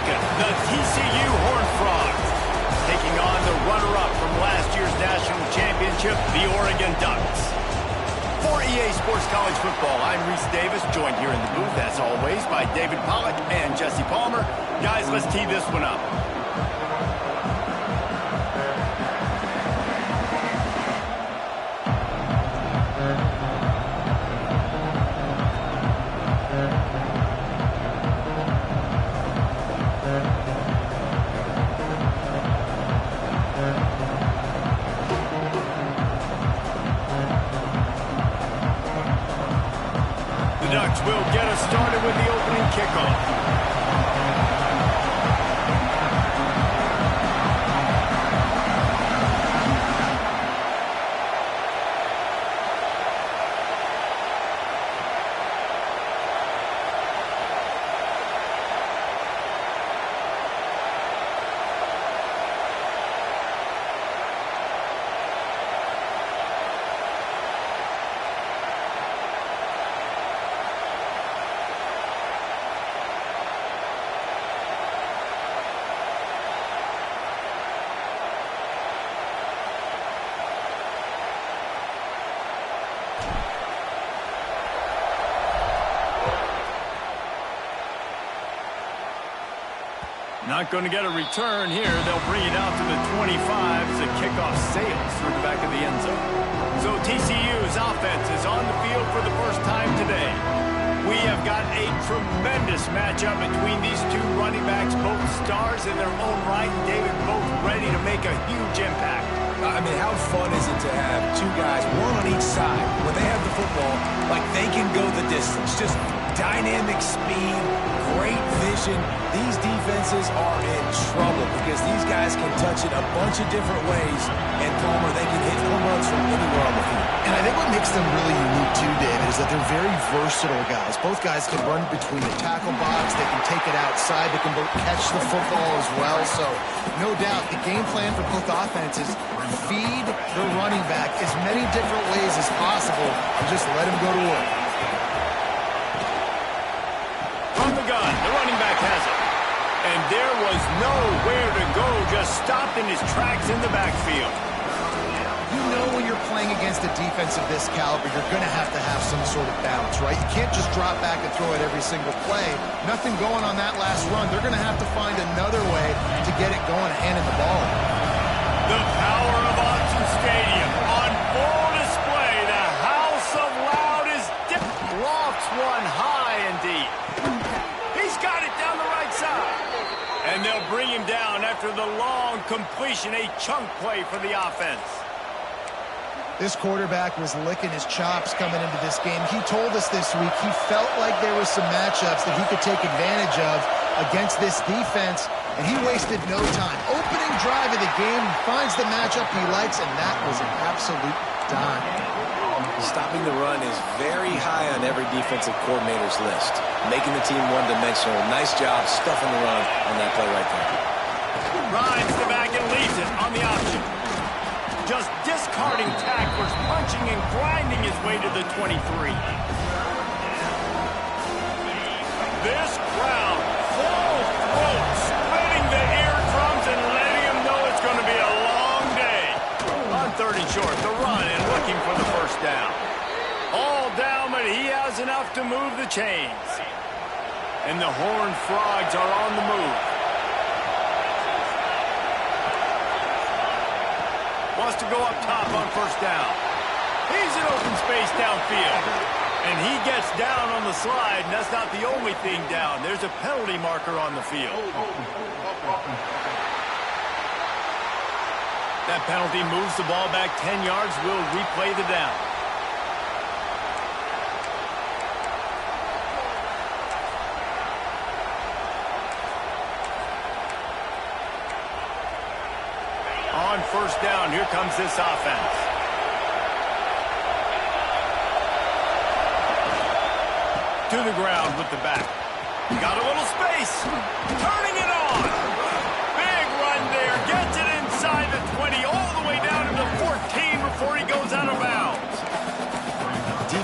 Lincoln, the TCU Horned Frogs, taking on the runner-up from last year's national championship, the Oregon Ducks. For EA Sports College Football, I'm Reese Davis, joined here in the booth, as always, by David Pollack and Jesse Palmer. Guys, let's tee this one up. The Ducks will get us started with the opening kickoff. Not going to get a return here. They'll bring it out to the 25 as the kickoff sails through the back of the end zone. So TCU's offense is on the field for the first time today. We have got a tremendous matchup between these two running backs, both stars in their own right. David, both ready to make a huge impact. I mean, how fun is it to have two guys, one on each side, when they have the football, like they can go the distance. Just dynamic speed, great vision. These defenses are in trouble because these guys can touch it a bunch of different ways, and Palmer, they can hit home runs from anywhere on the field. And I think what makes them really unique too, David, is that they're very versatile guys. Both guys can run between the tackle box, they can take it outside, they can both catch the football as well. So no doubt the game plan for both offenses, feed the running back as many different ways as possible and just let him go to work. From the gun, the running back has it. And there was nowhere to go, just stopped in his tracks in the backfield. You know when you're playing against a defense of this caliber, you're going to have some sort of balance, right? You can't just drop back and throw it every single play. Nothing going on that last run. They're going to have to find another way to get it going, handing the ball. The power of Autzen Stadium on full display. The House of Loud is lofts one high and deep. He's got it down the right side. And they'll bring him down after the long completion, a chunk play for the offense. This quarterback was licking his chops coming into this game. He told us this week he felt like there were some matchups that he could take advantage of against this defense, and he wasted no time. Opening drive of the game, finds the matchup he likes, and that was an absolute dime. Stopping the run is very high on every defensive coordinator's list. Making the team one-dimensional. Nice job stuffing the run on that play right there. Rides the back and leaves it on the option. Just discarding tacklers, punching and grinding his way to the 23. This crowd, full throat, splitting the eardrums and letting him know it's going to be a long day. On 3rd and short, the run and looking for the first down. All down, but he has enough to move the chains. And the Horned Frogs are on the move. Wants to go up top on first down. He's in open space downfield. And he gets down on the slide, and that's not the only thing down. There's a penalty marker on the field. That penalty moves the ball back 10 yards. We'll replay the down. On first down, here comes this offense. To the ground with the back. Got a little space. Turning it on. Big run there. Gets it inside the 20, all the way down to the 14 before he goes out of bounds.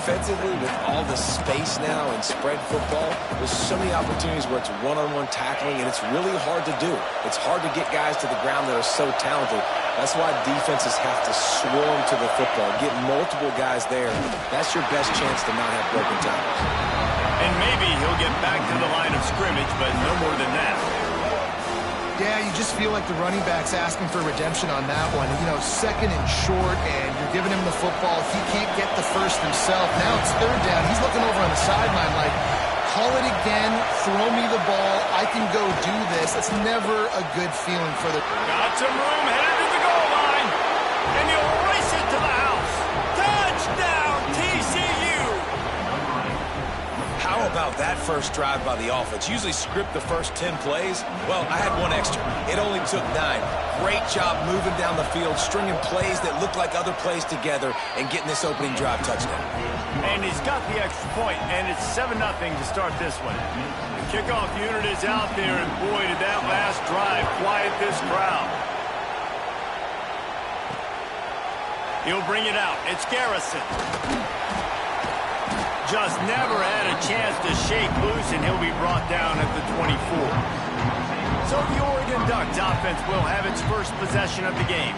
defensively, with all the space now and spread football, there's so many opportunities where it's one-on-one tackling, and it's really hard to do. It's hard to get guys to the ground that are so talented. That's why defenses have to swarm to the football, get multiple guys there. That's your best chance to not have broken tackles. And maybe he'll get back to the line of scrimmage, but no more than that. Yeah, you just feel like the running back's asking for redemption on that one. You know, second and short, and you're giving him the football. He can't get the first himself. Now it's third down. He's looking over on the sideline like, call it again, throw me the ball, I can go do this. That's never a good feeling for the... Got some room, headed to the goal line, and he'll race it to the house. Touchdown, TCU! How about that first drive by the offense? Usually script the first 10 plays. Well, I had one extra. It only took 9. Great job moving down the field, stringing plays that look like other plays together, and getting this opening drive touchdown. And he's got the extra point, and it's 7-0 to start this one. The kickoff unit is out there, and boy, did that last drive quiet this crowd. He'll bring it out. It's Garrison. Just never had a chance to shake loose, and he'll be brought down at the 24. So the Oregon Ducks offense will have its first possession of the game.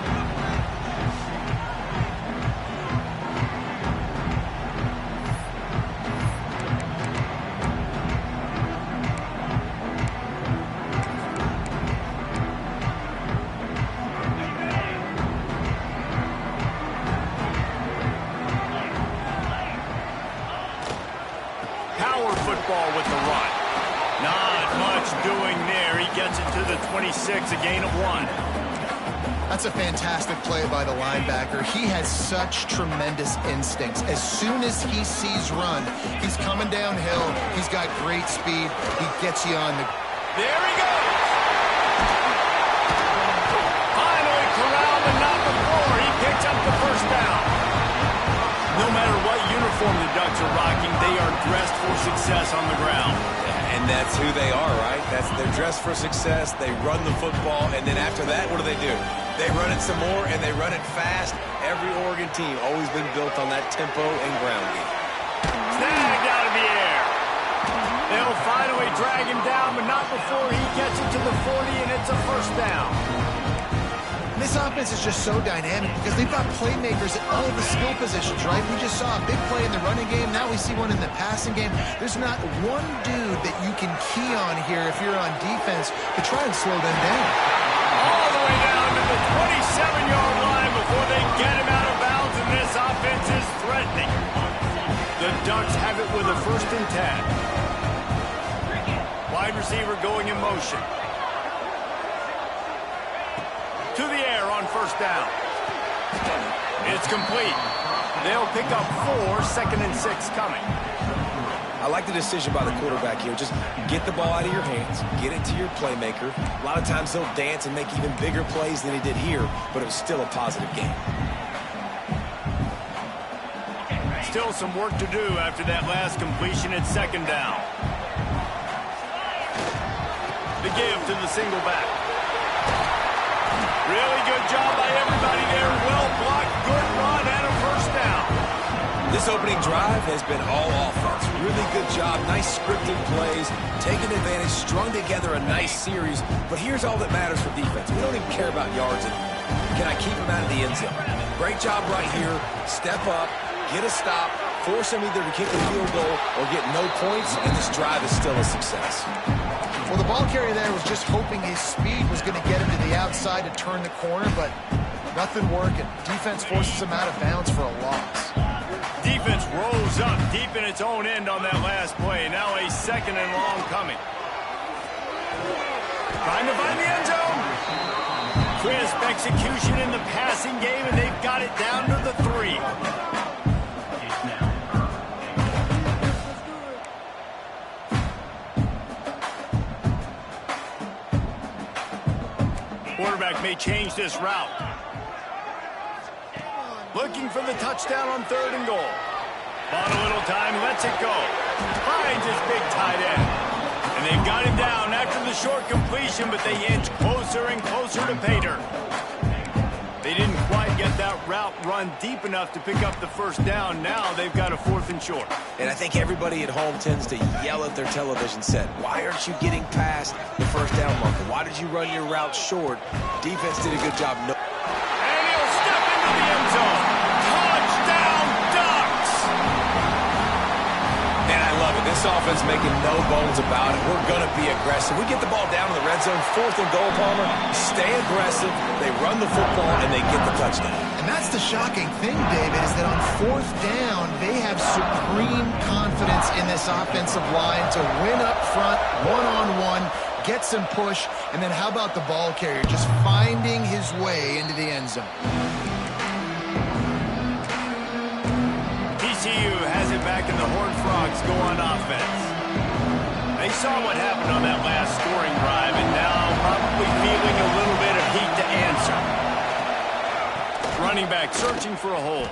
With the run. Not much doing there. He gets it to the 26, a gain of 1. That's a fantastic play by the linebacker. He has such tremendous instincts. As soon as he sees run, he's coming downhill. He's got great speed. He gets you on the... There he goes! Finally corralled, but not before. He picks up the first down. No matter what uniform the Ducks are rocking, they are dressed for success on the ground. And that's who they are, right? They're dressed for success. They run the football, and then after that, what do? They run it some more, and they run it fast. Every Oregon team always been built on that tempo and ground game. Snagged out of the air. They'll finally drag him down, but not before he gets it to the 40, and it's a first down. This offense is just so dynamic because they've got playmakers at all the skill positions, right? We just saw a big play in the running game. Now we see one in the passing game. There's not one dude that you can key on here if you're on defense to try and slow them down. All the way down to the 27-yard line before they get him out of bounds, and this offense is threatening. The Ducks have it with a 1st and 10. Wide receiver going in motion. To the air on first down. It's complete. They'll pick up 4, 2nd and 6 coming. I like the decision by the quarterback here. Just get the ball out of your hands, get it to your playmaker. A lot of times he'll dance and make even bigger plays than he did here, but it was still a positive game. Still some work to do after that last completion at 2nd down. The give to the single back. Really good job by everybody there. Well blocked, good run, and a first down. This opening drive has been all offense. Really good job, nice scripted plays, taking advantage, strung together a nice series. But here's all that matters for defense. We don't even care about yards anymore. Can I keep him out of the end zone? Great job right here. Step up, get a stop, force him either to kick a field goal or get no points, and this drive is still a success. Well, the ball carrier there was just hoping his speed was going to get him to the outside to turn the corner, but nothing working. Defense forces him out of bounds for a loss. Defense rolls up deep in its own end on that last play. Now a 2nd and long coming. Trying to find the end zone. Crisp execution in the passing game, and they've got it down to the 3. Quarterback may change this route. Looking for the touchdown on 3rd and goal. Bought a little time, lets it go. Finds his big tight end. And they've got him down after the short completion, but they inch closer and closer to pay dirt. They didn't quite get that route run deep enough to pick up the first down. Now they've got a 4th and short. And I think everybody at home tends to yell at their television set. Why aren't you getting past the first down marker? Why did you run your route short? Defense did a good job. And he'll step into the end zone. Touchdown, Ducks! And I love it. This offense making no bones about it. We're going to be aggressive. We get the ball down in the red zone, 4th and goal, Palmer. Stay aggressive. They run the football, and they get the touchdown. And that's the shocking thing, David, is that on 4th down, they have supreme confidence in this offensive line to win up front, one-on-one, get some push, and then how about the ball carrier just finding his way into the end zone? TCU has it back and the Horned Frogs go on offense. They saw what happened on that last scoring drive and now probably feeling a little bit of heat to answer. Running back searching for a hole.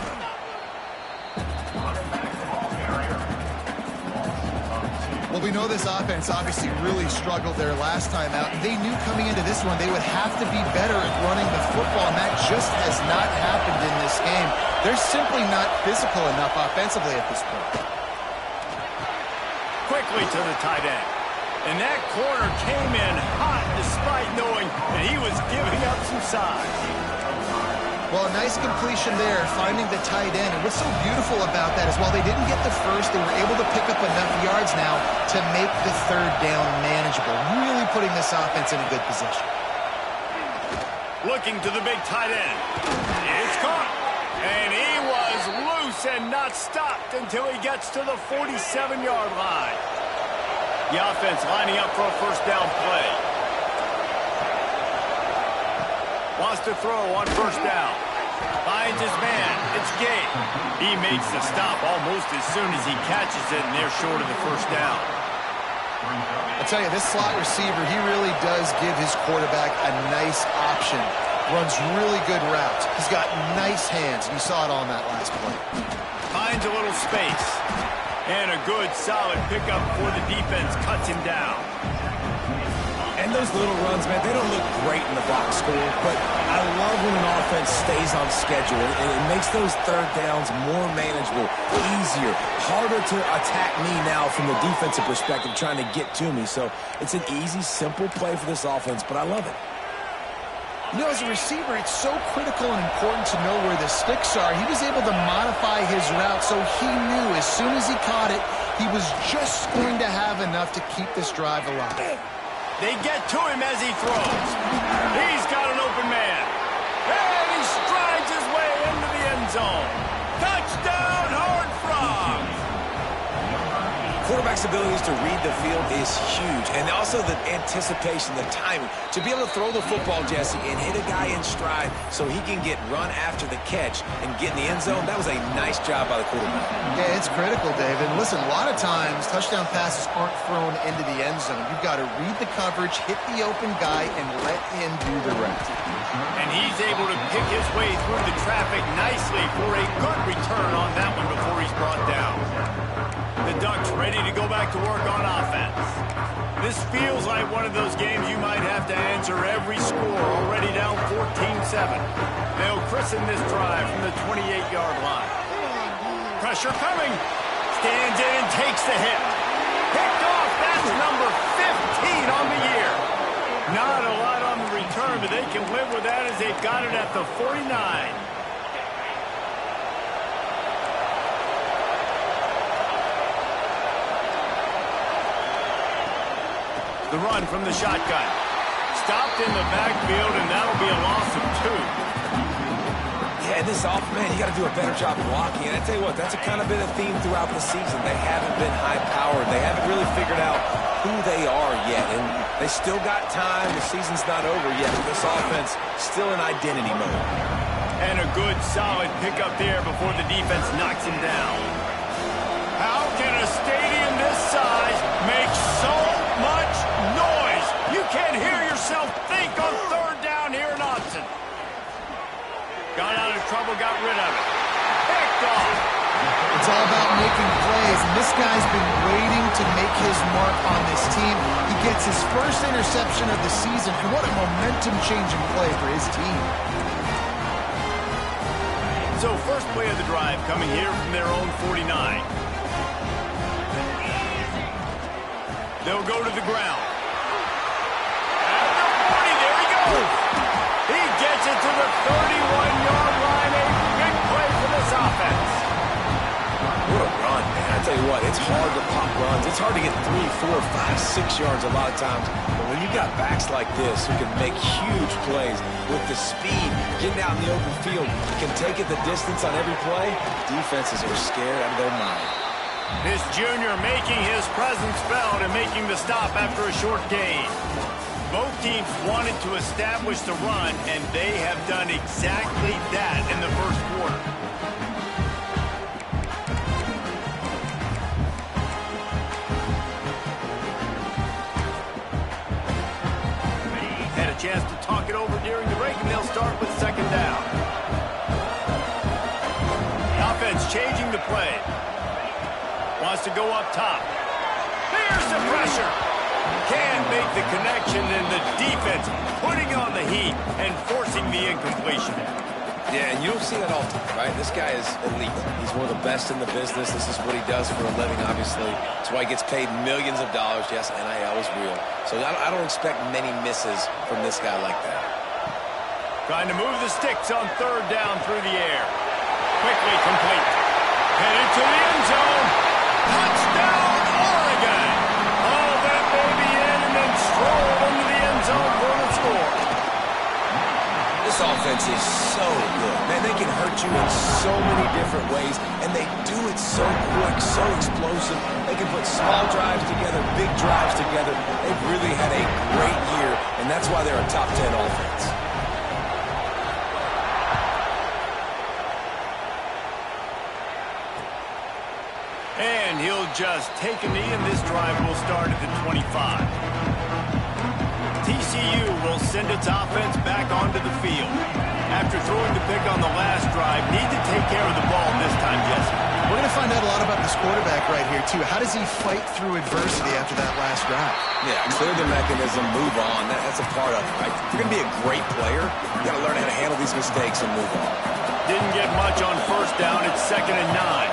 Well, we know this offense obviously really struggled there last time out. They knew coming into this one they would have to be better at running the football, and that just has not happened in this game. They're simply not physical enough offensively at this point. Quickly to the tight end. And that corner came in hot despite knowing that he was giving up some size. Well, a nice completion there, finding the tight end. And what's so beautiful about that is while they didn't get the first, they were able to pick up enough yards now to make the 3rd down manageable, really putting this offense in a good position. Looking to the big tight end. It's caught. And he was loose and not stopped until he gets to the 47-yard line. The offense lining up for a 1st down play. Wants to throw on 1st down. Finds his man. It's Gay. He makes the stop almost as soon as he catches it, and they're short of the 1st down. I'll tell you, this slot receiver, he really does give his quarterback a nice option. Runs really good routes. He's got nice hands, and you saw it on that last play. Finds a little space. And a good, solid pickup before the defense cuts him down. And those little runs, man, they don't look great in the box score, but I love when an offense stays on schedule, and it makes those 3rd downs more manageable, easier, harder to attack me now from the defensive perspective trying to get to me. So it's an easy, simple play for this offense, but I love it. You know, as a receiver, it's so critical and important to know where the sticks are. He was able to modify his route so he knew as soon as he caught it, he was just going to have enough to keep this drive alive. They get to him as he throws. He's got an open man. And he strides his way into the end zone. Touchdown, Horned Frogs! Quarterback's abilities to read the field is huge, and also the anticipation, the timing. To be able to throw the football, Jesse, and hit a guy in stride so he can get run after the catch and get in the end zone, that was a nice job by the quarterback. Yeah, it's critical, David. Listen, a lot of times, touchdown passes aren't thrown into the end zone. You've got to read the coverage, hit the open guy, and let him do the rest. And he's able to pick his way through the traffic nicely for a good return on that one before he's brought down. The Ducks ready to go back to work on offense. This feels like one of those games you might have to answer every score, already down 14-7. They'll christen this drive from the 28-yard line. Pressure coming. Stands in and takes the hit. Picked off. That's number 15 on the year. Not a lot on the return, but they can live with that as they've got it at the 49. The run from the shotgun. Stopped in the backfield, and that'll be a loss of 2. Yeah, and this man, you got to do a better job blocking. And I tell you what, that's kind of been a theme throughout the season. They haven't been high-powered. They haven't really figured out who they are yet. And they still got time. The season's not over yet. But this offense still in identity mode. And a good, solid pickup there before the defense knocks him down. How can a stadium this size make so much noise? You can't hear yourself think on 3rd down here in Austin. Got out of trouble, got rid of it. Picked off. It's all about making plays, and this guy's been waiting to make his mark on this team. He gets his first interception of the season, and what a momentum-changing play for his team. So first play of the drive coming here from their own 49. They'll go to the ground. At the 40, there he goes. He gets it to the 31-yard line. A big play for this offense. What a run, man. I tell you what, it's hard to pop runs. It's hard to get 3, 4, 5, 6 yards a lot of times. But when you got backs like this who can make huge plays with the speed, getting out in the open field, can take it the distance on every play, defenses are scared out of their mind. This junior making his presence felt and making the stop after a short gain. Both teams wanted to establish the run, and they have done exactly that in the first quarter. Had a chance to talk it over during the break, and they'll start with second down. The offense changing the play. Wants to go up top. There's the pressure. Can't make the connection, and the defense putting on the heat and forcing the incompletion. Yeah, and you don't see that often, right? This guy is elite. He's one of the best in the business. This is what he does for a living, obviously. That's why he gets paid millions of dollars. Yes, NIL is real. So I don't expect many misses from this guy like that. Trying to move the sticks on third down through the air. Quickly complete. Headed to the end zone. Touchdown, Oregon! All that baby in and then stroll into the end zone for the score. This offense is so good. Man, they can hurt you in so many different ways, and they do it so quick, so explosive. They can put small drives together, big drives together. They've really had a great year, and that's why they're a top 10 offense. And he'll just take a knee, and this drive will start at the 25. TCU will send its offense back onto the field. After throwing the pick on the last drive, need to take care of the ball this time, Jesse. We're going to find out a lot about this quarterback right here, too. How does he fight through adversity after that last drive? Yeah, clear the mechanism, move on. That's a part of it, right? If you're going to be a great player, you got to learn how to handle these mistakes and move on. Didn't get much on first down. It's 2nd and 9.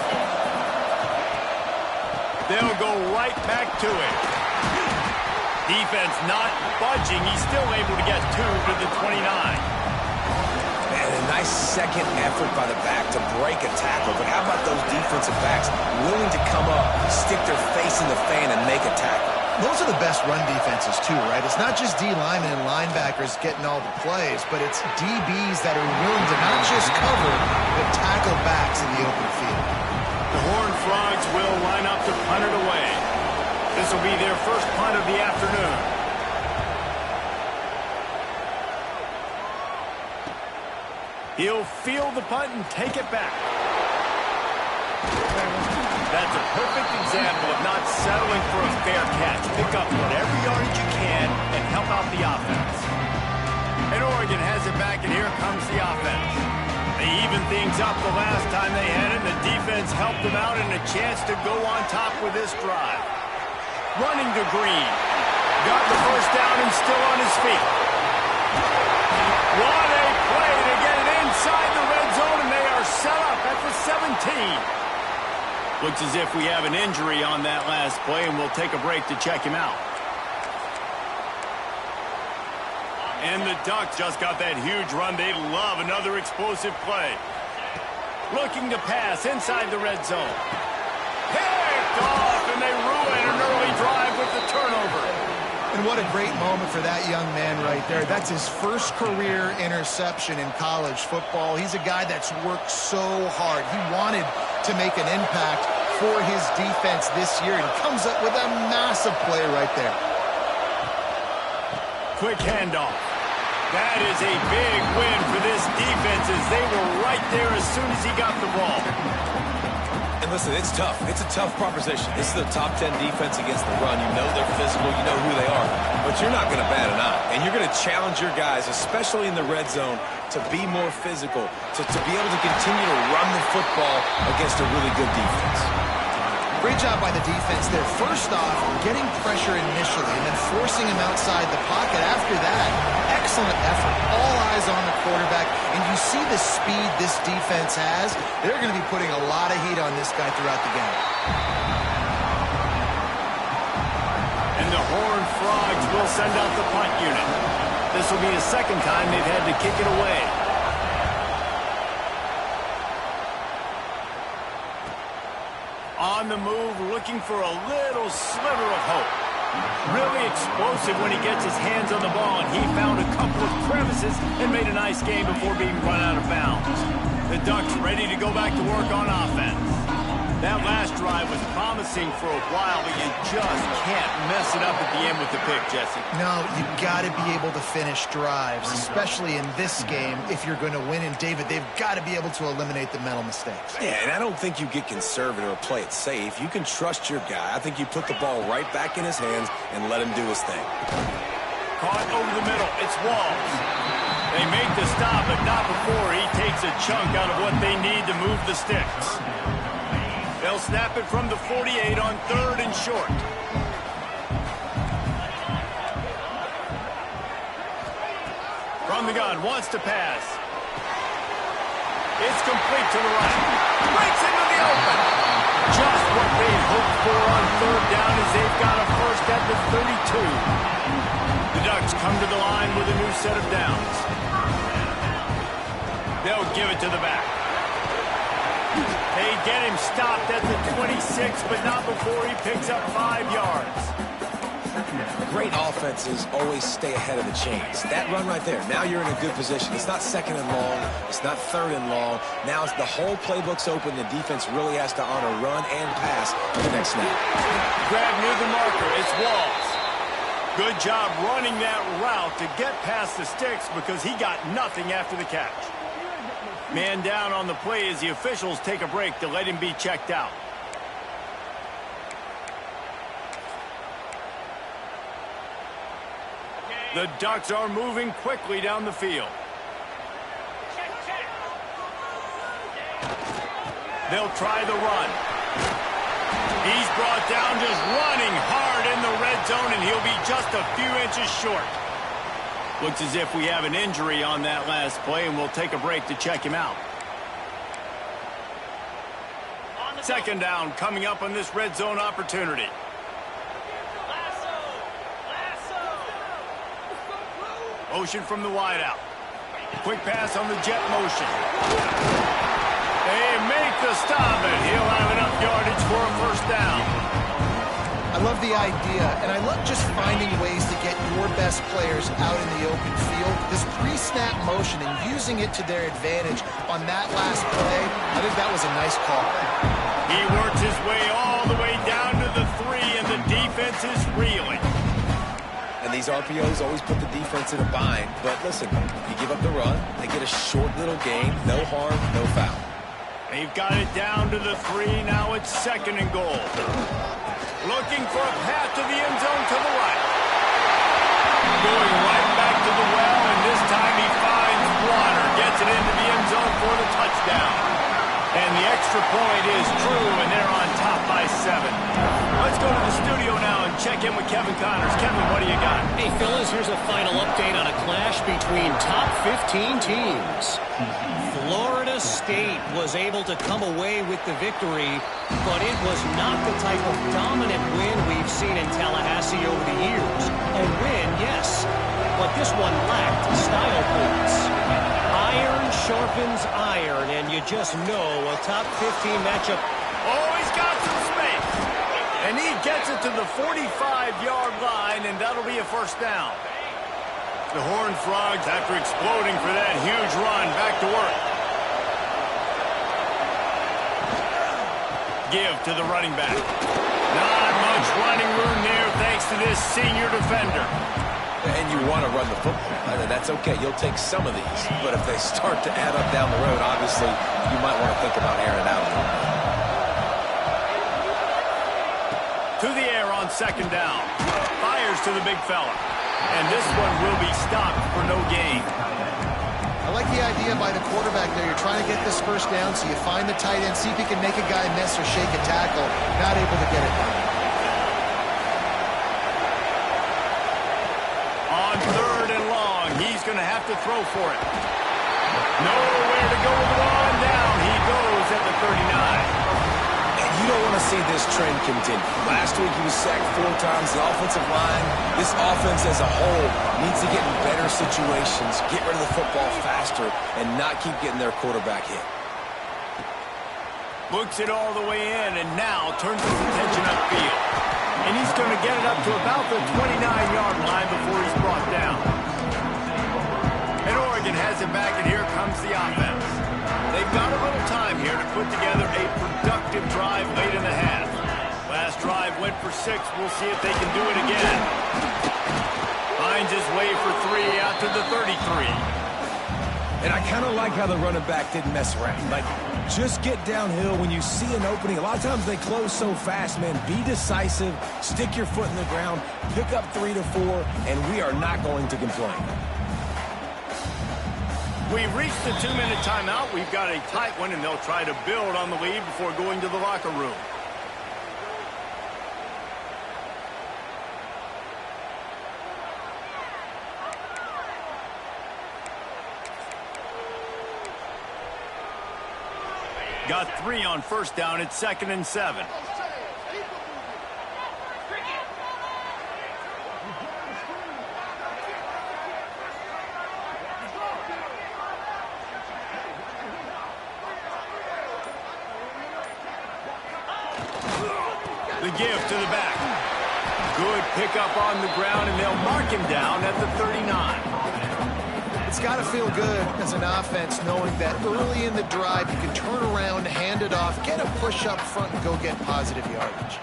They'll go right back to it. Defense not budging. He's still able to get 2 to the 29. Man, a nice second effort by the back to break a tackle. But how about those defensive backs willing to come up, stick their face in the fan, and make a tackle? Those are the best run defenses, too, right? It's not just D linemen and linebackers getting all the plays, but it's DBs that are willing to not just cover, but tackle backs in the open field. The Horned Frogs will line up to punt it away. This will be their first punt of the afternoon. He'll field the punt and take it back. That's a perfect example of not settling for a fair catch. Pick up whatever yardage you can and help out the offense. And Oregon has it back, and here comes the offense. They evened things up the last time they had it. The defense helped them out, and a chance to go on top with this drive. Running to Green. Got the first down and still on his feet. What a play to get it inside the red zone, and they are set up at the 17. Looks as if we have an injury on that last play, and we'll take a break to check him out. And the Ducks just got that huge run. They love another explosive play. Looking to pass inside the red zone. Picked off, and they ruin an early drive with the turnover. And what a great moment for that young man right there. That's his first career interception in college football. He's a guy that's worked so hard. He wanted to make an impact for his defense this year, and comes up with a massive play right there. Quick handoff. That is a big win for this defense, as they were right there as soon as he got the ball. And listen, it's tough. It's a tough proposition. This is a top 10 defense against the run. You know they're physical. You know who they are. But you're not going to bat an eye. And you're going to challenge your guys, especially in the red zone, to be more physical, to be able to continue to run the football against a really good defense. Great job by the defense there. First off, getting pressure initially and then forcing him outside the pocket. After that, excellent effort. All eyes on the quarterback. And you see the speed this defense has. They're going to be putting a lot of heat on this guy throughout the game. And the Horned Frogs will send out the punt unit. This will be the second time they've had to kick it away. On the move, looking for a little sliver of hope. Really explosive when he gets his hands on the ball, and he found a couple of crevices and made a nice game before being run out of bounds. The Ducks ready to go back to work on offense. That last drive was promising for a while, but you just can't mess it up at the end with the pick, Jesse. No, you've got to be able to finish drives, especially in this game if you're going to win. And, David, they've got to be able to eliminate the mental mistakes. Yeah, and I don't think you get conservative or play it safe. You can trust your guy. I think you put the ball right back in his hands and let him do his thing. Caught over the middle. It's Walls. They make the stop, but not before he takes a chunk out of what they need to move the sticks. They'll snap it from the 48 on 3rd and short. From the gun, wants to pass. It's complete to the right. Breaks into the open. Just what they hoped for on 3rd down as they've got a first at the 32. The Ducks come to the line with a new set of downs. They'll give it to the back. They get him stopped at the 26, but not before he picks up 5 yards. Great offenses always stay ahead of the chains. That run right there, now you're in a good position. It's not 2nd and long. It's not 3rd and long. Now the whole playbook's open. The defense really has to honor run and pass for the next snap. Grab near the marker. It's Walls. Good job running that route to get past the sticks because he got nothing after the catch. Man down on the play as the officials take a break to let him be checked out. The Ducks are moving quickly down the field. They'll try the run. He's brought down just running hard in the red zone, and he'll be just a few inches short. Looks as if we have an injury on that last play, and we'll take a break to check him out. 2nd down coming up on this red zone opportunity. Motion from the wideout. Quick pass on the jet motion. They make the stop, and he'll have enough yardage for a first down. I love the idea, and I love just finding ways to get your best players out in the open field. This pre-snap motion and using it to their advantage on that last play, I think that was a nice call. He works his way all the way down to the 3, and the defense is reeling. And these RPOs always put the defense in a bind. But listen, you give up the run, they get a short little gain, no harm, no foul. They've got it down to the 3. Now it's 2nd and goal. Looking for a path to the end zone to the right. Going right back to the well, and this time he finds water. Gets it into the end zone for the touchdown. And the extra point is true, and they're on top by 7. Let's go to the studio now and check in with Kevin Connors. Kevin, what do you got? Hey, fellas, here's a final update on a clash between top 15 teams. Florida State was able to come away with the victory, but it was not the type of dominant win we've seen in Tallahassee over the years. A win, yes, but this one lacked style points. Iron sharpens iron, and you just know a top 15 matchup. Oh, he's got some space. And he gets it to the 45-yard line, and that'll be a first down. The Horned Frogs, after exploding for that huge run, back to work. Give to the running back. Not much running room there thanks to this senior defender. And you want to run the football. That's okay. You'll take some of these. But if they start to add up down the road, obviously, you might want to think about airing out a little bit. To the air on 2nd down. Fires to the big fella. And this one will be stopped for no gain. I like the idea by the quarterback there. You're trying to get this first down, so you find the tight end, see if he can make a guy miss or shake a tackle. Not able to get it done. On 3rd and long, he's going to have to throw for it. Nowhere to go with the ball, and down he goes at the 39. You don't want to see this trend continue. Last week he was sacked 4 times. The offensive line, this offense as a whole, needs to get in better situations, get rid of the football faster, and not keep getting their quarterback hit. Looks it all the way in, and now turns his attention upfield. And he's going to get it up to about the 29-yard line before he's brought down. And Oregon has it back, and here comes the offense. They've got a little time here to put together a productive drive late in the half. Last drive went for 6. We'll see if they can do it again. Finds his way for 3 out to the 33. And I kind of like how the running back didn't mess around. Like, just get downhill when you see an opening. A lot of times they close so fast, man. Be decisive, stick your foot in the ground, pick up 3 to 4, and we are not going to complain. We've reached the 2-minute timeout. We've got a tight one, and they'll try to build on the lead before going to the locker room. Got 3 on first down. It's 2nd and 7. The give to the back. Good pickup on the ground, and they'll mark him down at the 39. It's got to feel good as an offense knowing that early in the drive you can turn around, hand it off, get a push up front, and go get positive yardage.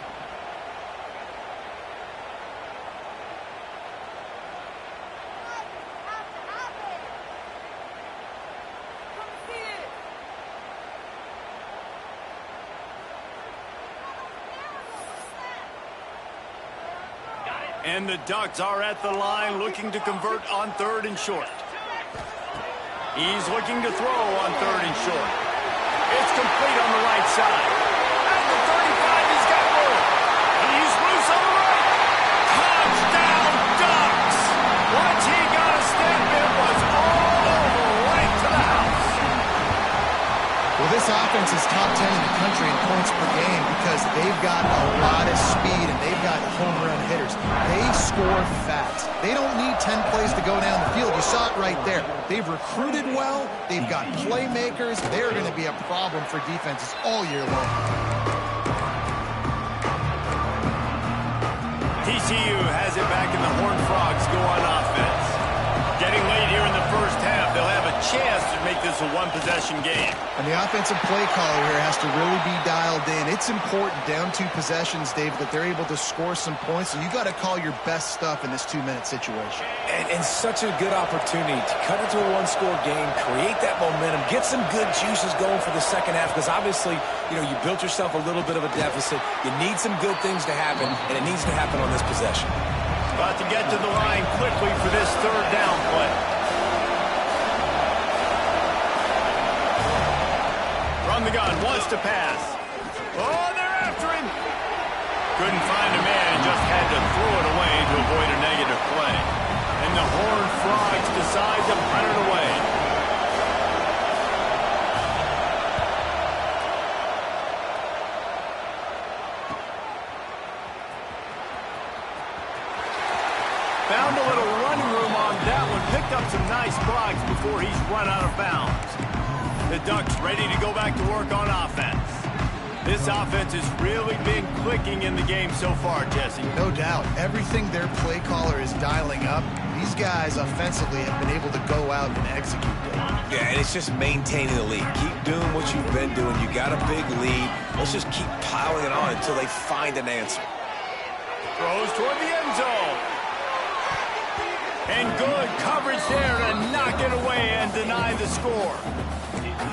And the Ducks are at the line looking to convert on 3rd and short. He's looking to throw on 3rd and short. It's complete on the right side. At the 35, he's got more. He's loose on the right. Touchdown, Ducks! Once he got a step, it was all over right to the house. Well, this offense is top 10 in the country in points per game because they've got a lot of speed and they've got home run hitters. They score fast. They don't need 10 plays to go down the field. You saw it right there. They've recruited well. They've got playmakers. They're going to be a problem for defenses all year long. TCU has it back, and the Horned Frogs go on offense. Getting late here in the first half, they'll have a chance to make this a one-possession game. And the offensive play caller here has to really be dialed in. It's important down 2 possessions, Dave, that they're able to score some points. So you got to call your best stuff in this 2-minute situation. And such a good opportunity to cut it to a 1-score game, create that momentum, get some good juices going for the second half, because obviously, you built yourself a little bit of a deficit. You need some good things to happen, and it needs to happen on this possession. About to get to the line quickly for this 3rd down play. From the gun, wants to pass. Oh, they're after him. Couldn't find a man and just had to throw it away to avoid a negative play. And the Horned Frogs decide to punt it away. Found a little running room on that one. Picked up some nice blocks before he's run out of bounds. The Ducks ready to go back to work on offense. This offense has really been clicking in the game so far, Jesse. No doubt. Everything their play caller is dialing up, these guys offensively have been able to go out and execute. Yeah, and it's just maintaining the lead. Keep doing what you've been doing. You got a big lead. Let's just keep piling it on until they find an answer. Throws toward the end zone. And good coverage there to knock it away and deny the score.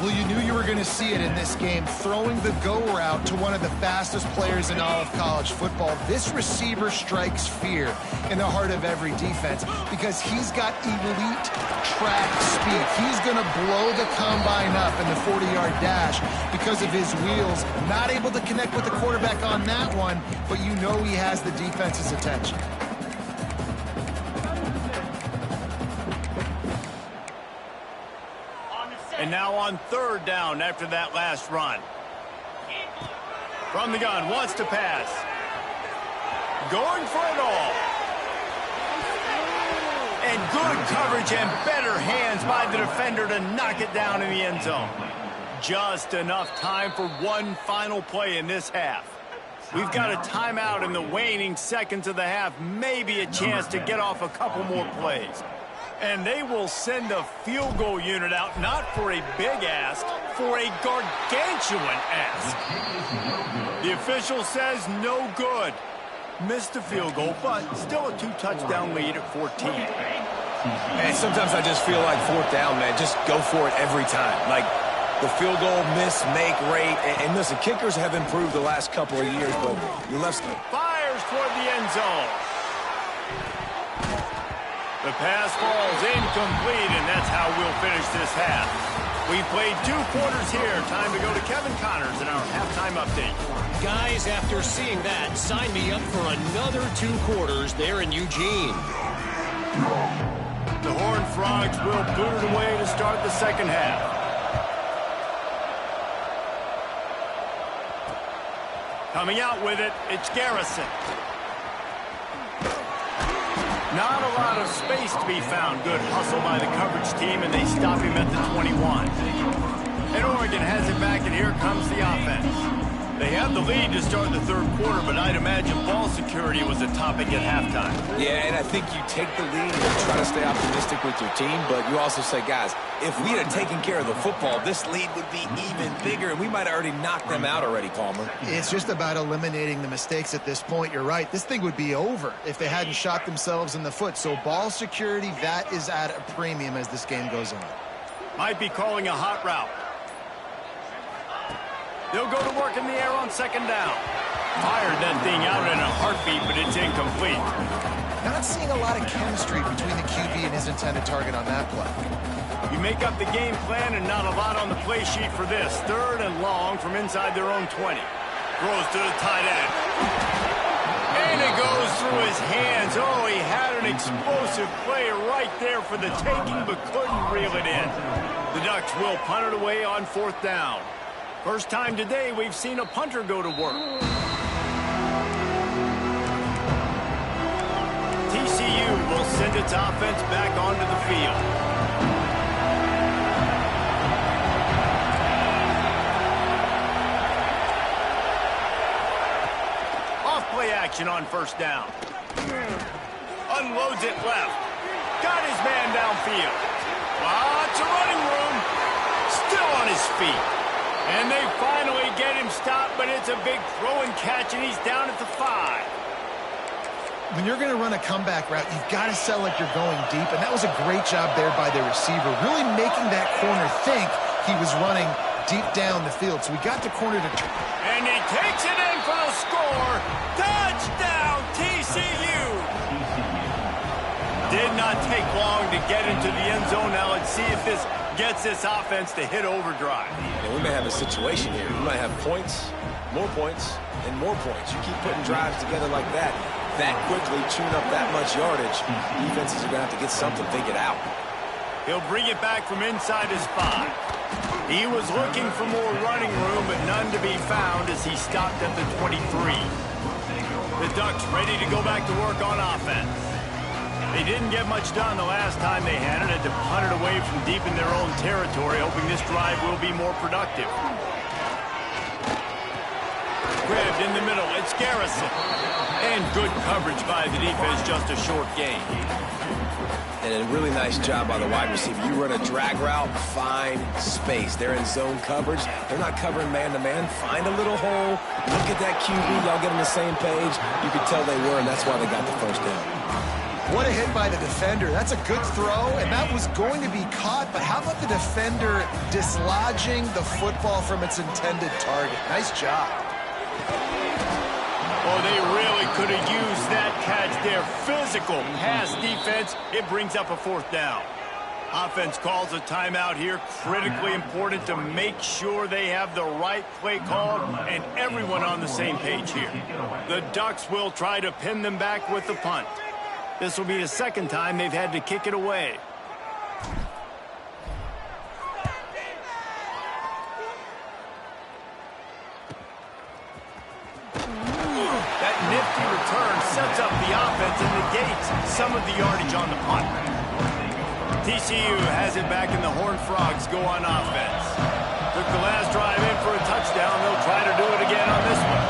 Well, you knew you were going to see it in this game, throwing the go route to one of the fastest players in all of college football. This receiver strikes fear in the heart of every defense because he's got elite track speed. He's going to blow the combine up in the 40-yard dash because of his wheels. Not able to connect with the quarterback on that one, but you know he has the defense's attention. And now on third down after that last run. From the gun, wants to pass. Going for it all. And good coverage and better hands by the defender to knock it down in the end zone. Just enough time for one final play in this half. We've got a timeout in the waning seconds of the half. Maybe a chance to get off a couple more plays. And they will send a field goal unit out, not for a big ask, for a gargantuan ask. The official says no good. Missed the field goal, but still a 2-touchdown lead at 14. Man, sometimes I just feel like fourth down, man. Just go for it every time. Like the field goal miss, make rate. And listen, kickers have improved the last couple of years, but you left. Fires toward the end zone. The pass falls incomplete, and that's how we'll finish this half. We played 2 quarters here. Time to go to Kevin Connors in our halftime update. Guys, after seeing that, sign me up for another 2 quarters there in Eugene. The Horned Frogs will boot it away to start the second half. Coming out with it, it's Garrison. Not a lot of space to be found. Good hustle by the coverage team, and they stop him at the 21. And Oregon has it back, and here comes the offense. They have the lead to start the third quarter, but I'd imagine ball security was a topic at halftime. Yeah, and I think you take the lead and try to stay optimistic with your team, but you also say, guys, if we had taken care of the football, this lead would be even bigger, and we might have already knocked them out already, Palmer. It's just about eliminating the mistakes at this point. You're right. This thing would be over if they hadn't shot themselves in the foot. So ball security, that is at a premium as this game goes on. Might be calling a hot route. They'll go to work in the air on second down. Fired that thing out in a heartbeat, but it's incomplete. Not seeing a lot of chemistry between the QB and his intended target on that play. You make up the game plan and not a lot on the play sheet for this. Third and long from inside their own 20. Throws to the tight end. And it goes through his hands. Oh, he had an explosive play right there for the taking, but couldn't reel it in. The Ducks will punt it away on fourth down. First time today we've seen a punter go to work. TCU will send its offense back onto the field. Off-play action on first down. Unloads it left. Got his man downfield. Lots of running room. Still on his feet. And they finally get him stopped, but it's a big throw and catch, and he's down at the 5. When you're going to run a comeback route, you've got to sell like you're going deep, and that was a great job there by the receiver, really making that corner think he was running deep down the field. So we got the corner to turn. And he takes it in for the score. Touchdown, TCU! Did not take long to get into the end zone. Now let's see if this gets this offense to hit overdrive. Yeah, we may have a situation here. We might have points, and more points. You keep putting drives together like that quickly, tune up that much yardage, defenses are going to have to get something figured out. He'll bring it back from inside his 5. He was looking for more running room, but none to be found as he stopped at the 23. The Ducks ready to go back to work on offense. They didn't get much done the last time they had it. Had to punt it away from deep in their own territory, hoping this drive will be more productive. Grabbed in the middle, it's Garrison. And good coverage by the defense, just a short gain. And a really nice job by the wide receiver. You run a drag route, find space. They're in zone coverage. They're not covering man-to-man. Find a little hole. Look at that QB. Y'all get on the same page. You could tell they were, and that's why they got the first down. What a hit by the defender. That's a good throw, and that was going to be caught, but how about the defender dislodging the football from its intended target? Nice job. Oh, they really could have used that catch there. Physical pass defense. It brings up a 4th down. Offense calls a timeout here. Critically important to make sure they have the right play call and everyone on the same page here. The Ducks will try to pin them back with the punt. This will be the 2nd time they've had to kick it away. That nifty return sets up the offense and negates some of the yardage on the punt. TCU has it back, and the Horned Frogs go on offense. Took the last drive in for a touchdown. They'll try to do it again on this one.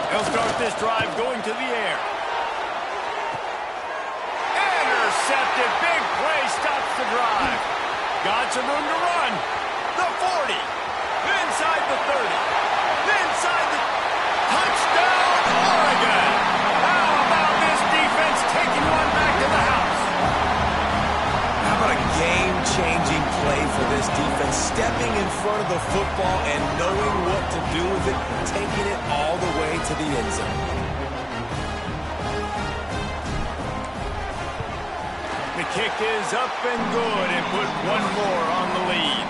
They'll start this drive going to the air. Intercepted. Big play stops the drive. Got some room to run. The 40. Inside the 30. Inside the... Touchdown, Oregon! How about this defense taking one back to the house? How about a game-changing play for this defense? Stepping in front of the football and knowing what to do with it, taking it all the way to the end zone. The kick is up and good and put one more on the lead.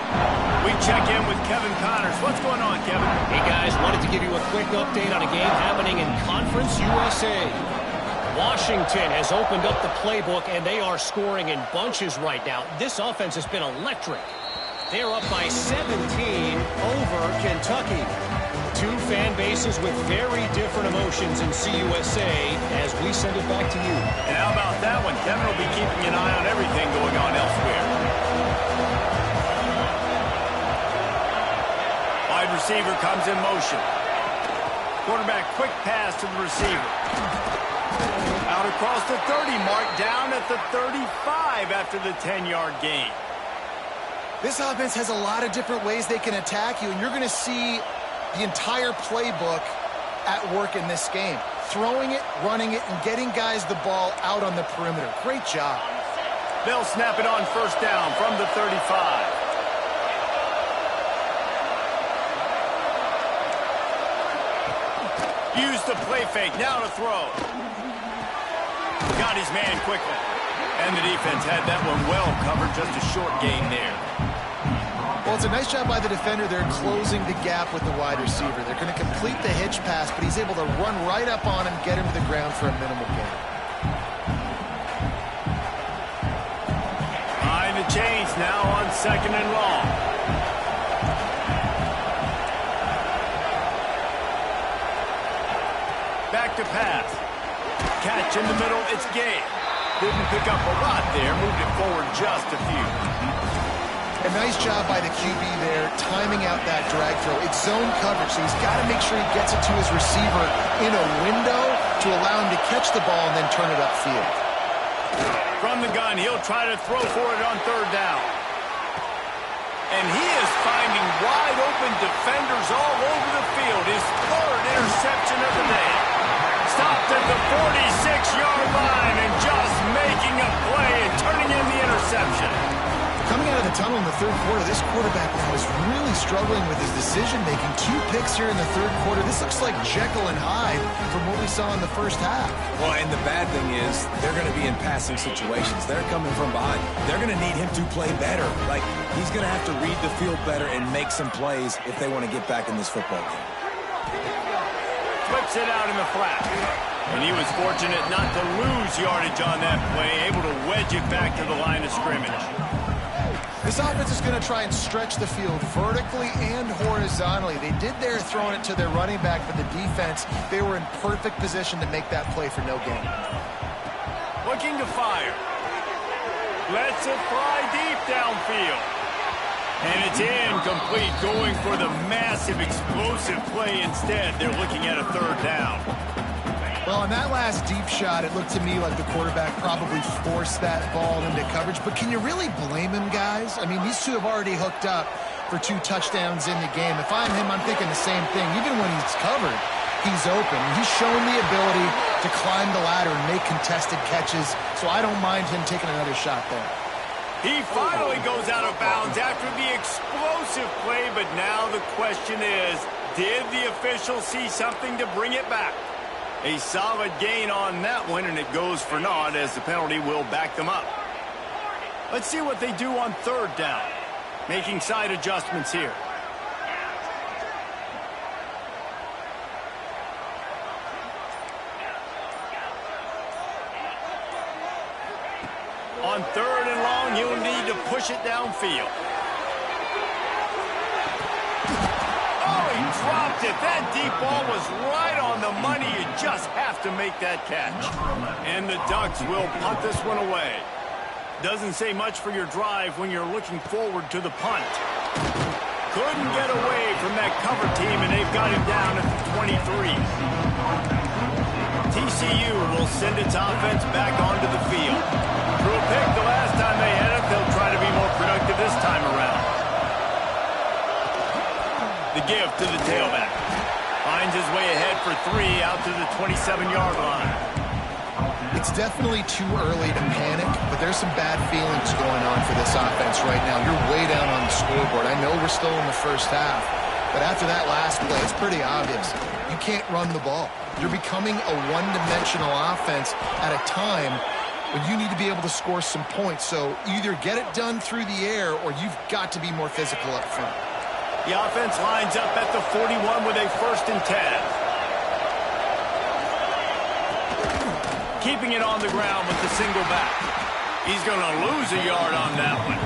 We check in with Kevin Connors. What's going on, Kevin? Hey, guys, wanted to give you a quick update on a game happening in Conference USA. Washington has opened up the playbook, and they are scoring in bunches right now. This offense has been electric. They're up by 17 over Kentucky. 2 fan bases with very different emotions in CUSA as we send it back to you. And how about that one? Kevin will be keeping an eye on everything going on elsewhere. Wide receiver comes in motion. Quarterback quick pass to the receiver. Out across the 30 mark, down at the 35 after the 10-yard gain. This offense has a lot of different ways they can attack you, and you're going to see the entire playbook at work in this game. Throwing it, running it, and getting guys the ball out on the perimeter. Great job. They'll snap it on 1st down from the 35. Use the play fake, now to throw. Got his man quickly. And the defense had that one well covered, just a short gain there. Well, it's a nice job by the defender. They're closing the gap with the wide receiver. They're going to complete the hitch pass, but he's able to run right up on him, get him to the ground for a minimal gain. Behind the chains now on 2nd and long. Back to pass. Catch in the middle, it's Gay. Didn't pick up a lot there, moved it forward just a few. A nice job by the QB there, timing out that drag throw. It's zone coverage, so he's got to make sure he gets it to his receiver in a window to allow him to catch the ball and then turn it upfield. From the gun, he'll try to throw for it on 3rd down. And he is finding wide open defenders all over the field. His 3rd interception of the day. Stopped at the 46-yard line and just making a play and turning in the interception. Coming out of the tunnel in the 3rd quarter, this quarterback now is really struggling with his decision-making. 2 picks here in the 3rd quarter. This looks like Jekyll and Hyde from what we saw in the 1st half. Well, and the bad thing is they're going to be in passing situations. They're coming from behind. They're going to need him to play better. Like, he's going to have to read the field better and make some plays if they want to get back in this football game. Flips it out in the flat. And he was fortunate not to lose yardage on that play, able to wedge it back to the line of scrimmage. This offense is going to try and stretch the field vertically and horizontally. They did there throwing it to their running back, but the defense, they were in perfect position to make that play for no gain. Looking to fire. Lets it fly deep downfield. And it's incomplete, going for the massive explosive play instead. They're looking at a 3rd down. Well, on that last deep shot, it looked to me like the quarterback probably forced that ball into coverage. But can you really blame him, guys? I mean, these two have already hooked up for 2 touchdowns in the game. If I'm him, I'm thinking the same thing. Even when he's covered, he's open. He's shown the ability to climb the ladder and make contested catches, so I don't mind him taking another shot there. He finally goes out of bounds after the explosive play, but now the question is, did the official see something to bring it back? A solid gain on that one, and it goes for naught as the penalty will back them up. Let's see what they do on third down. Making side adjustments here. On third and long, he'll need to push it downfield. Dropped it. That deep ball was right on the money. You just have to make that catch. And the Ducks will punt this one away. Doesn't say much for your drive when you're looking forward to the punt. Couldn't get away from that cover team, and they've got him down at the 23. TCU will send its offense back onto the field. Threw a pick the last time they had it. They'll try to be more productive this time around. The give to the tailback. Finds his way ahead for 3 out to the 27-yard line. It's definitely too early to panic, but there's some bad feelings going on for this offense right now. You're way down on the scoreboard. I know we're still in the first half, but after that last play, it's pretty obvious. You can't run the ball. You're becoming a one-dimensional offense at a time when you need to be able to score some points. So either get it done through the air or you've got to be more physical up front. The offense lines up at the 41 with a 1st and 10. Keeping it on the ground with the single back. He's going to lose a yard on that one.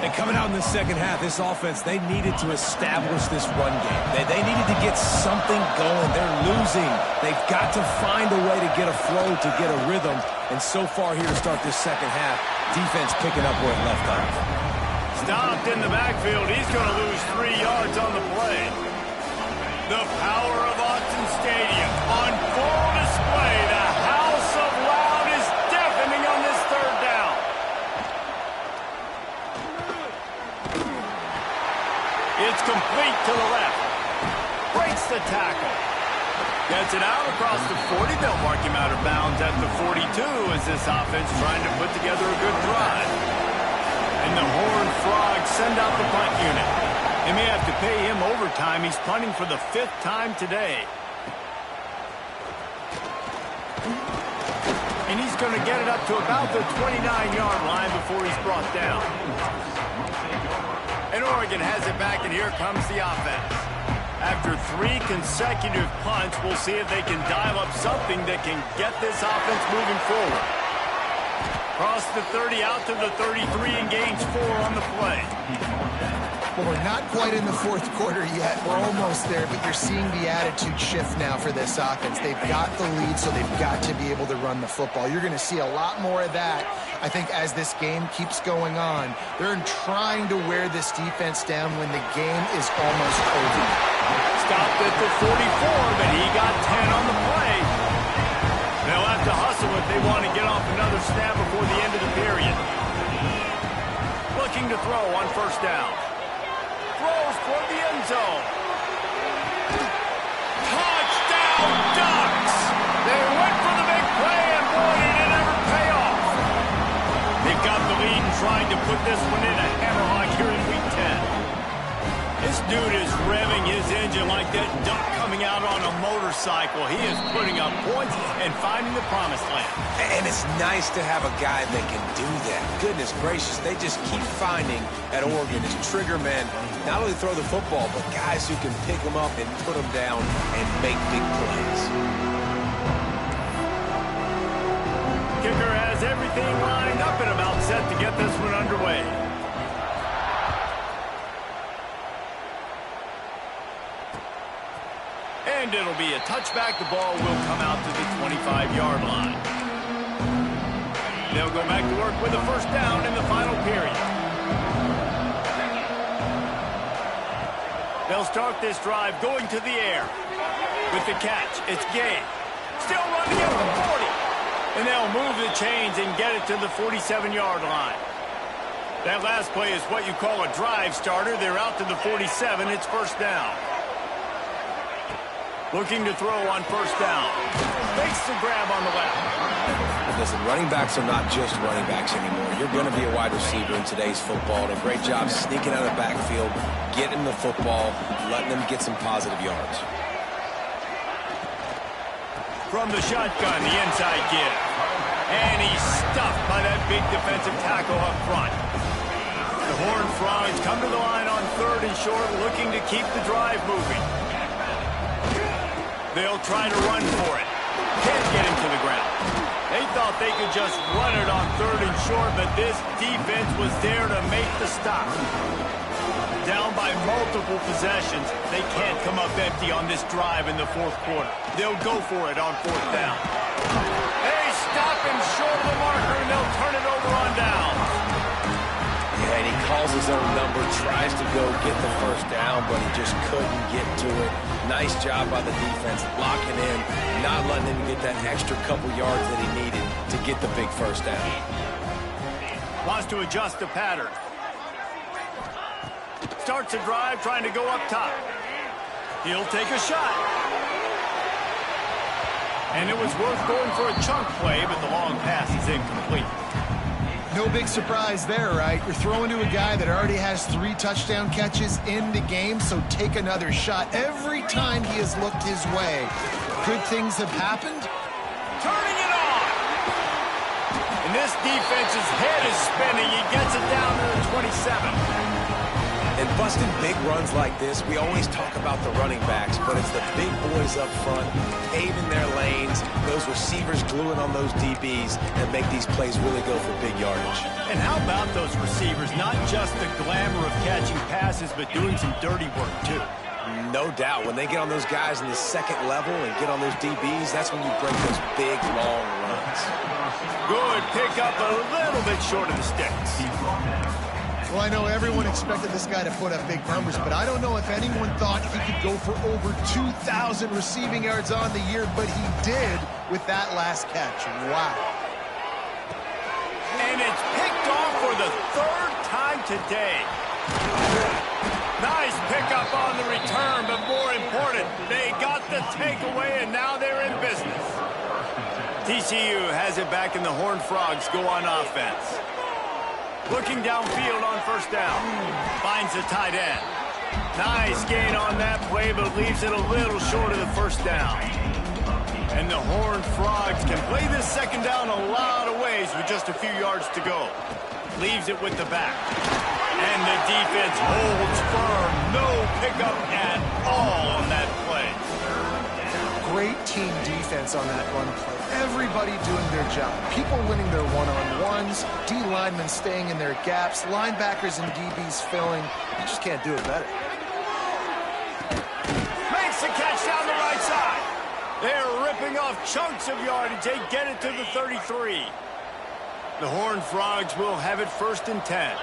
And coming out in the second half, this offense, they needed to establish this run game. They needed to get something going. They're losing. They've got to find a way to get a flow, to get a rhythm. And so far here to start this second half, defense picking up where it left off. Stopped in the backfield. He's going to lose 3 yards on the play. The power of Autzen Stadium on full display. The house of loud is deafening on this third down. It's complete to the left. Breaks the tackle. Gets it out across the 40. They'll mark him out of bounds at the 42 as this offense trying to put together a good drive. And the Horned Frogs send out the punt unit. They may have to pay him overtime. He's punting for the 5th time today. And he's going to get it up to about the 29-yard line before he's brought down. And Oregon has it back, and here comes the offense. After 3 consecutive punts, we'll see if they can dial up something that can get this offense moving forward. Across the 30, out to the 33, and gains 4 on the play. Well, we're not quite in the 4th quarter yet. We're almost there, but you're seeing the attitude shift now for this offense. They've got the lead, so they've got to be able to run the football. You're going to see a lot more of that, I think, as this game keeps going on. They're trying to wear this defense down when the game is almost over. Stopped at the 44, but he got 10 on the play. They'll have to hustle if they want to get off another snap before the end of the period. Looking to throw on 1st down. Throws toward the end zone. Touchdown, Ducks! They went for the big play, and boy, did it ever pay off. They've got the lead and trying to put this one in a hammerlock here in Week 10. This dude is revving his engine like that duck coming out on a motorcycle. He is putting up points and finding the promised land. And it's nice to have a guy that can do that. Goodness gracious, they just keep finding at Oregon is trigger men. Not only throw the football, but guys who can pick them up and put them down and make big plays. Kicker has everything lined up and about set to get this one underway. And it'll be a touchback. The ball will come out to the 25-yard line. They'll go back to work with a 1st down in the final period. They'll start this drive going to the air. With the catch, it's Gay. Still running at the 40. And they'll move the chains and get it to the 47-yard line. That last play is what you call a drive starter. They're out to the 47. It's 1st down. Looking to throw on first down. Makes the grab on the left. Listen, running backs are not just running backs anymore. You're going to be a wide receiver in today's football. And a great job sneaking out of the backfield, getting the football, letting them get some positive yards. From the shotgun, the inside give. And he's stuffed by that big defensive tackle up front. The Horned Frogs come to the line on 3rd and short, looking to keep the drive moving. They'll try to run for it. Can't get him to the ground. They thought they could just run it on 3rd and short, but this defense was there to make the stop. Down by multiple possessions, they can't come up empty on this drive in the 4th quarter. They'll go for it on 4th down. They stop him short of the marker, and they'll turn it over on down. Yeah, and he calls his own number, tries to go get the first down, but he just couldn't get to it. Nice job by the defense, locking in, not letting him get that extra couple yards that he needed to get the big first down. Wants to adjust the pattern. Starts a drive trying to go up top. He'll take a shot. And it was worth going for a chunk play, but the long pass is incomplete. No big surprise there, right? You're throwing to a guy that already has 3 touchdown catches in the game, so take another shot. Every time he has looked his way, good things have happened. Turning it on! And this defense's head is spinning. He gets it down to the 27. And busting big runs like this, we always talk about the running backs, but it's the big boys up front, paving their lanes, those receivers gluing on those DBs, and make these plays really go for big yardage. And how about those receivers? Not just the glamour of catching passes, but doing some dirty work, too. No doubt. When they get on those guys in the 2nd level and get on those DBs, that's when you break those big, long runs. Good pick up, a little bit short of the sticks. Well, I know everyone expected this guy to put up big numbers, but I don't know if anyone thought he could go for over 2,000 receiving yards on the year, but he did with that last catch. Wow. And it's picked off for the 3rd time today. Nice pickup on the return, but more important, they got the takeaway, and now they're in business. TCU has it back, and the Horned Frogs go on offense. Looking downfield on first down. Finds the tight end. Nice gain on that play, but leaves it a little short of the first down. And the Horned Frogs can play this 2nd down a lot of ways with just a few yards to go. Leaves it with the back. And the defense holds firm. No pickup at all on that play. Great team defense on that run play. Everybody doing their job. People winning their one-on-ones, D linemen staying in their gaps, linebackers and DBs filling. You just can't do it better. Makes the catch down the right side. They're ripping off chunks of yardage. They get it to the 33. The Horned Frogs will have it 1st and 10.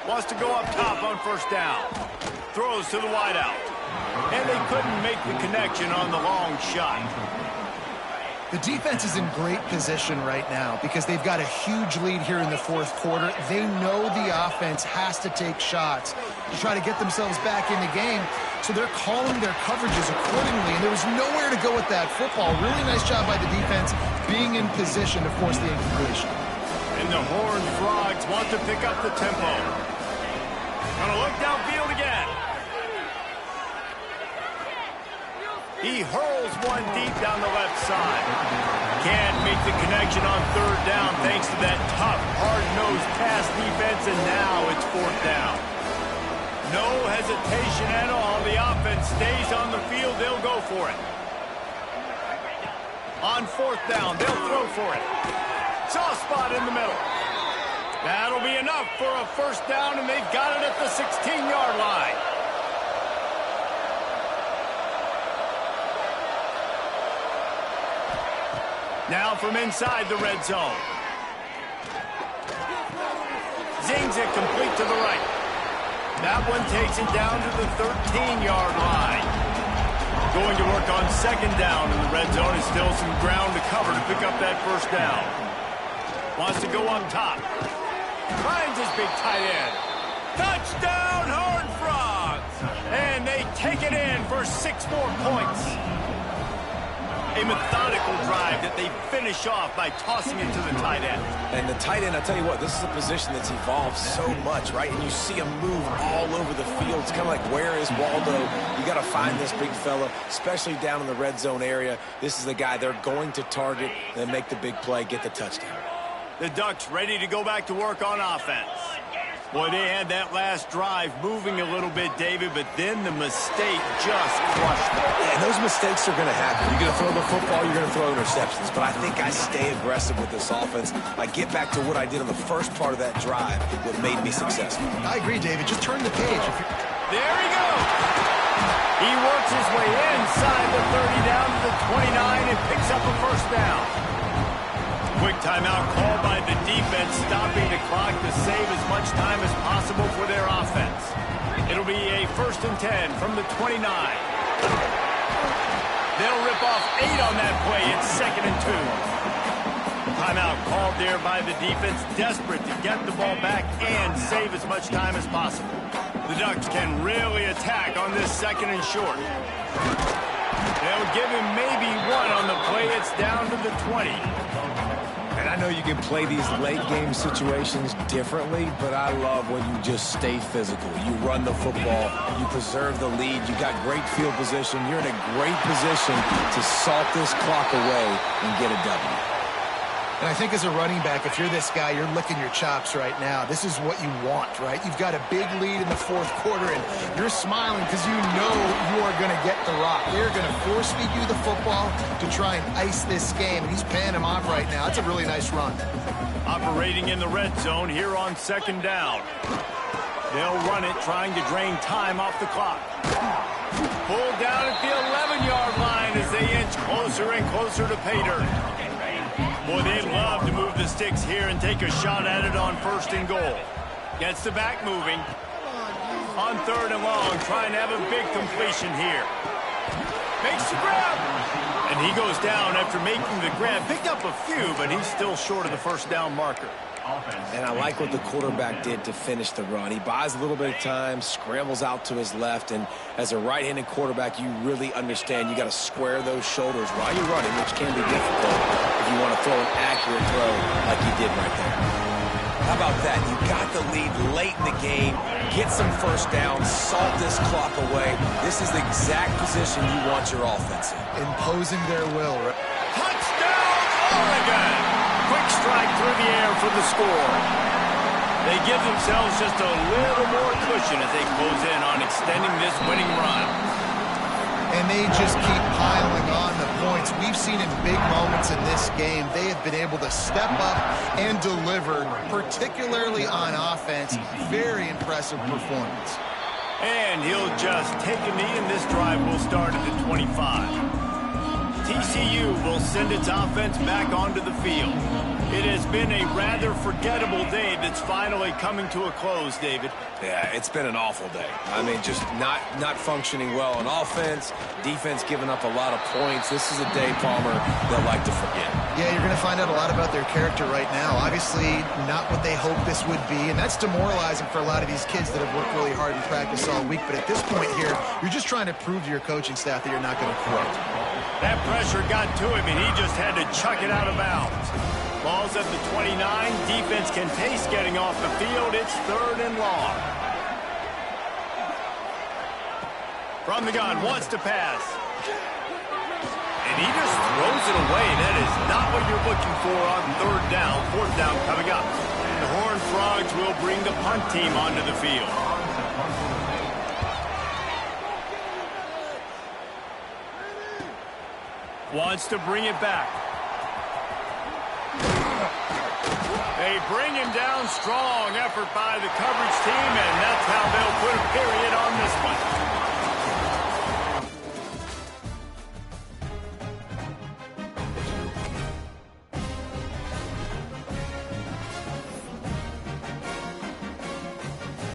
Wants to go up top on first down. Throws to the wideout. And they couldn't make the connection on the long shot. The defense is in great position right now because they've got a huge lead here in the 4th quarter. They know the offense has to take shots to try to get themselves back in the game, so they're calling their coverages accordingly, and there was nowhere to go with that football. Really nice job by the defense being in position to force the incompletion. And the Horned Frogs want to pick up the tempo. Gonna look downfield again. He hurls one deep down the left side. Can't make the connection on 3rd down thanks to that tough, hard-nosed pass defense, and now it's 4th down. No hesitation at all. The offense stays on the field. They'll go for it. On 4th down, they'll throw for it. Soft spot in the middle. That'll be enough for a first down, and they've got it at the 16-yard line. Now from inside the red zone. Zings it complete to the right. That one takes it down to the 13-yard line. Going to work on 2nd down in the red zone. Is still some ground to cover to pick up that first down. Wants to go up top. Finds his big tight end. Touchdown, Horned Frogs! And they take take it in for 6 more points. A methodical drive that they finish off by tossing it to the tight end. And the tight end, I'll tell you what, this is a position that's evolved so much, right? And you see him move all over the field. It's kind of like, where is Waldo? You got to find this big fella, especially down in the red zone area. This is the guy they're going to target and make the big play, get the touchdown. The Ducks ready to go back to work on offense. Boy, they had that last drive moving a little bit, David, but then the mistake just crushed them. Yeah, and those mistakes are going to happen. You're going to throw the football, you're going to throw interceptions. But I think I stay aggressive with this offense. I get back to what I did on the first part of that drive that made me successful. I agree, David. Just turn the page. There he goes. He works his way inside the 30 down to the 29 and picks up a first down. Quick timeout called by the defense, stopping the clock to save as much time as possible for their offense. It'll be a 1st and 10 from the 29. They'll rip off 8 on that play. It's 2nd and 2. Timeout called there by the defense, desperate to get the ball back and save as much time as possible. The Ducks can really attack on this 2nd and short. They'll give him maybe 1 on the play. It's down to the 20. And I know you can play these late-game situations differently, but I love when you just stay physical. You run the football, you preserve the lead, you got great field position, you're in a great position to salt this clock away and get a W. And I think as a running back, if you're this guy, you're licking your chops right now. This is what you want, right? You've got a big lead in the 4th quarter, and you're smiling because you know you are going to get the rock. They're going to force-feed you the football to try and ice this game, and he's paying him off right now. That's a really nice run. Operating in the red zone here on 2nd down. They'll run it, trying to drain time off the clock. Pulled down at the 11-yard line as they inch closer and closer to pay dirt. Boy, they love to move the sticks here and take a shot at it on 1st and goal. Gets the back moving. On 3rd and long, trying to have a big completion here. Makes the grab. And he goes down after making the grab. Picked up a few, but he's still short of the 1st down marker. And I like what the quarterback did to finish the run. He buys a little bit of time, scrambles out to his left, and as a right-handed quarterback, you really understand you got to square those shoulders while you're running, which can be difficult if you want to throw an accurate throw like you did right there. How about that? You got the lead late in the game, get some 1st down, salt this clock away. This is the exact position you want your offense in. Imposing their will, right? Touchdown, Oregon! Quick strike through the air for the score. They give themselves just a little more cushion as they close in on extending this winning run. And they just keep piling on the points. We've seen in big moments in this game, they have been able to step up and deliver, particularly on offense. Very impressive performance. And he'll just take a knee, and this drive will start at the 25. TCU will send its offense back onto the field. It has been a rather forgettable day that's finally coming to a close, David. Yeah, it's been an awful day. I mean, just not functioning well on offense, defense giving up a lot of points. This is a day, Palmer, they'll like to forget. Yeah, you're going to find out a lot about their character right now. Obviously, not what they hoped this would be, and that's demoralizing for a lot of these kids that have worked really hard in practice all week. But at this point here, you're just trying to prove to your coaching staff that you're not going to quit. That pressure got to him, and he just had to chuck it out of bounds. Ball's at the 29. Defense can taste getting off the field. It's 3rd and long. From the gun, wants to pass. And he just throws it away. That is not what you're looking for on 3rd down. 4th down coming up. The Horned Frogs will bring the punt team onto the field. Wants to bring it back. They bring him down. Strong effort by the coverage team, and that's how they'll put a period on this one.